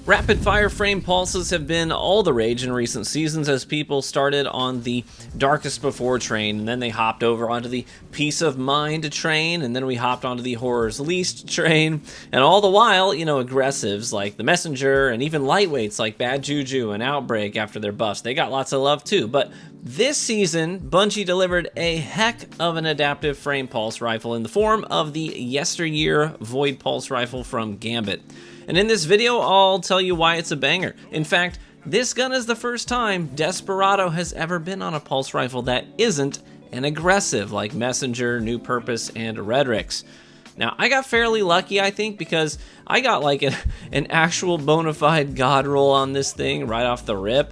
Rapid fire frame pulses have been all the rage in recent seasons as people started on the Darkest Before train, and then they hopped over onto the Peace of Mind train, and then we hopped onto the Horror's Least train, and all the while, aggressives like the Messenger and even lightweights like Bad Juju and Outbreak after their buffs, they got lots of love too. But this season, Bungie delivered a heck of an adaptive frame pulse rifle in the form of the Yesteryear Void Pulse rifle from Gambit. And in this video, I'll tell you why it's a banger. In fact, this gun is the first time Desperado has ever been on a pulse rifle that isn't an aggressive like Messenger, New Purpose, and Redrix. Now, I got fairly lucky, I think, because I got like an actual bona fide god roll on this thing right off the rip.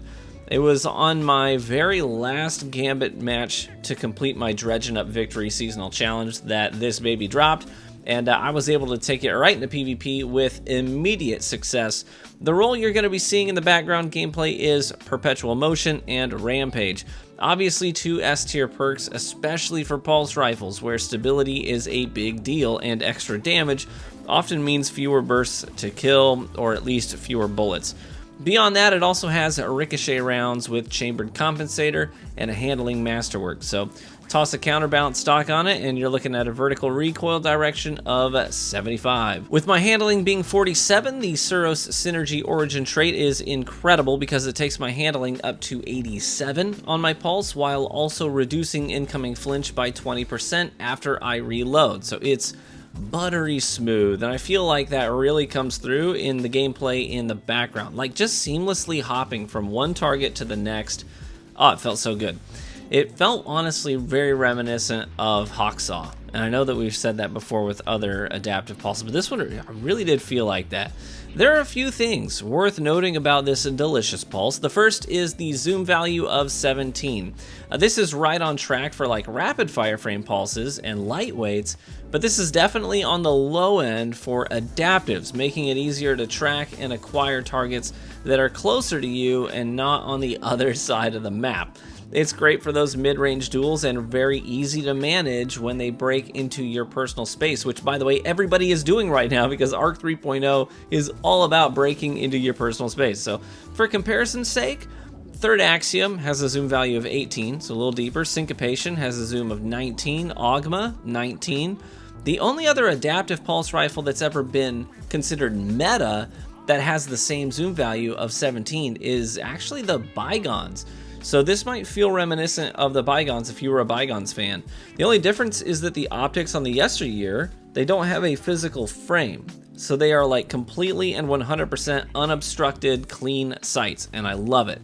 It was on my very last Gambit match to complete my Dredging Up Victory seasonal challenge that this baby dropped. And I was able to take it right into PvP with immediate success. The role you're going to be seeing in the background gameplay is Perpetual Motion and Rampage. Obviously 2 S-tier perks, especially for pulse rifles, where stability is a big deal and extra damage often means fewer bursts to kill, or at least fewer bullets. Beyond that, it also has ricochet rounds with chambered compensator and a handling masterwork. So toss a counterbalance stock on it and you're looking at a vertical recoil direction of 75. With my handling being 47, the Suros Synergy Origin trait is incredible because it takes my handling up to 87 on my pulse while also reducing incoming flinch by 20% after I reload. So it's buttery smooth, and I feel like that really comes through in the gameplay in the background, like just seamlessly hopping from one target to the next. Oh, it felt so good. It felt honestly very reminiscent of Hawksaw, and I know that we've said that before with other adaptive pulses, but this one really did feel like that. There are a few things worth noting about this delicious pulse. The first is the zoom value of 17. This is right on track for like rapid fire frame pulses and lightweights, but this is definitely on the low end for adaptives, making it easier to track and acquire targets that are closer to you and not on the other side of the map. It's great for those mid-range duels and very easy to manage when they break into your personal space, which, by the way, everybody is doing right now because ARC 3.0 is all about breaking into your personal space. So for comparison's sake, Third Axiom has a zoom value of 18, so a little deeper. Syncopation has a zoom of 19. Augma, 19. The only other adaptive pulse rifle that's ever been considered meta that has the same zoom value of 17 is actually the Bygones. So this might feel reminiscent of the Bygones if you were a Bygones fan. The only difference is that the optics on the Yesteryear, they don't have a physical frame. So they are like completely and 100% unobstructed, clean sights, and I love it.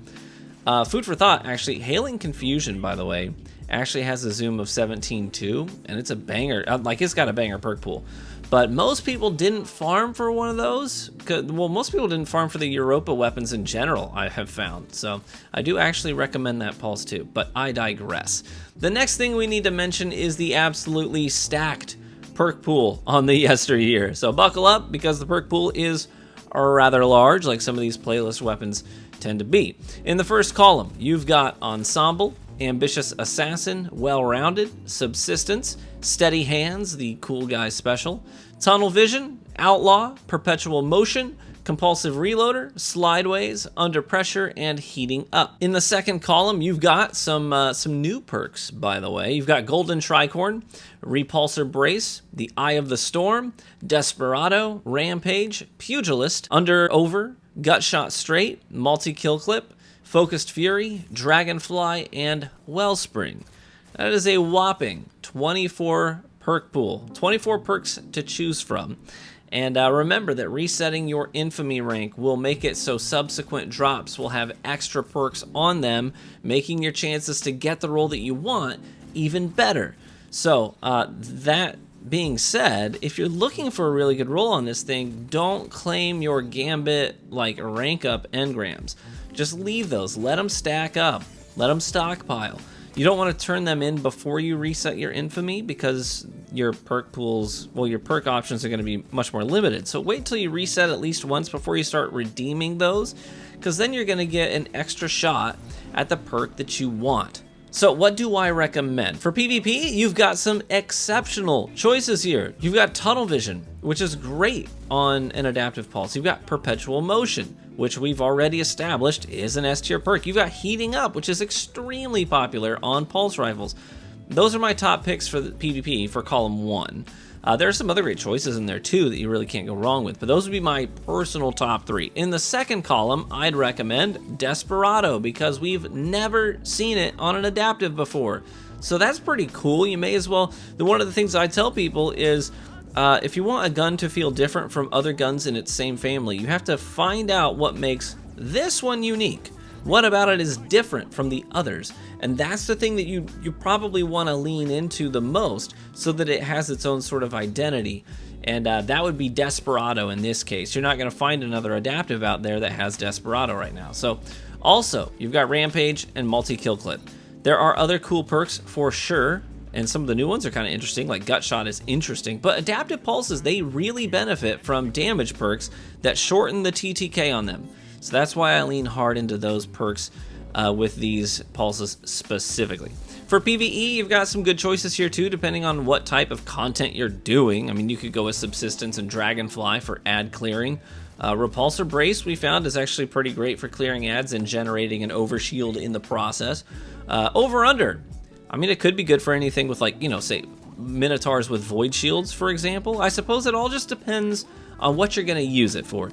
Food for thought, actually, Hailing Confusion, by the way, actually has a zoom of 17 too, and it's a banger. Like, it's got a banger perk pool. But most people didn't farm for one of those. Well, most people didn't farm for the Europa weapons in general, I have found. So I do actually recommend that pulse too, but I digress. The next thing we need to mention is the absolutely stacked perk pool on the Yesteryear. So buckle up because the perk pool is rather large, like some of these playlist weapons tend to be. In the first column, you've got Ensemble, Ambitious Assassin, Well-Rounded, Subsistence, Steady Hands, the Cool Guy Special, Tunnel Vision, Outlaw, Perpetual Motion, Compulsive Reloader, Slideways, Under Pressure, and Heating Up. In the second column, you've got some new perks, by the way. You've got Golden Tricorn, Repulsor Brace, The Eye of the Storm, Desperado, Rampage, Pugilist, Under Over, Gutshot Straight, Multi-Kill Clip, Focused Fury, Dragonfly, and Wellspring. That is a whopping 24 perk pool, 24 perks to choose from. And remember that resetting your infamy rank will make it so subsequent drops will have extra perks on them, making your chances to get the roll that you want even better. So that being said, if you're looking for a really good roll on this thing, don't claim your Gambit like rank up engrams. Just leave those, let them stack up, let them stockpile. You don't want to turn them in before you reset your infamy because your perk pools, well, your perk options are going to be much more limited. So wait till you reset at least once before you start redeeming those, because then you're going to get an extra shot at the perk that you want. So what do I recommend? For PvP, you've got some exceptional choices here. You've got Tunnel Vision, which is great on an Adaptive Pulse. You've got Perpetual Motion, which we've already established is an S tier perk. You've got Heating Up, which is extremely popular on Pulse Rifles. Those are my top picks for the PvP for column 1. There are some other great choices in there too that you really can't go wrong with, but those would be my personal top 3. In the second column, I'd recommend Desperado because we've never seen it on an adaptive before. So that's pretty cool. You may as well, one of the things I tell people is if you want a gun to feel different from other guns in its same family, you have to find out what makes this one unique. What about it is different from the others? And that's the thing that you probably want to lean into the most so that it has its own sort of identity. And that would be Desperado in this case. You're not going to find another adaptive out there that has Desperado right now. So also, you've got Rampage and Multi-Kill Clip. There are other cool perks for sure, and some of the new ones are kind of interesting, like Gut Shot is interesting, but Adaptive Pulses, they really benefit from damage perks that shorten the TTK on them. So that's why I lean hard into those perks with these pulses specifically. For PvE, you've got some good choices here too, depending on what type of content you're doing. I mean, you could go with Subsistence and Dragonfly for ad clearing. Repulsor Brace we found is actually pretty great for clearing ads and generating an overshield in the process. Over-under, I mean, it could be good for anything with, like, you know, say Minotaurs with Void Shields, for example. I suppose it all just depends on what you're going to use it for.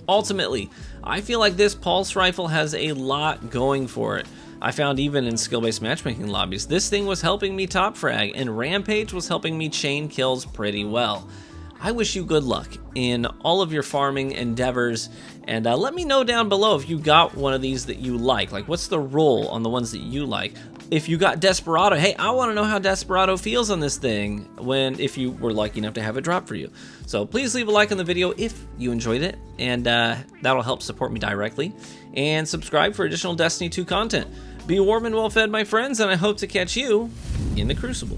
Ultimately, I feel like this Pulse Rifle has a lot going for it. I found even in skill-based matchmaking lobbies, this thing was helping me top frag, and Rampage was helping me chain kills pretty well. I wish you good luck in all of your farming endeavors, and let me know down below if you got one of these that you like. Like, what's the roll on the ones that you like? If you got Desperado, hey, I want to know how Desperado feels on this thing if you were lucky enough to have it drop for you. So please leave a like on the video if you enjoyed it, and that'll help support me directly. And subscribe for additional Destiny 2 content. Be warm and well fed, my friends, and I hope to catch you in the Crucible.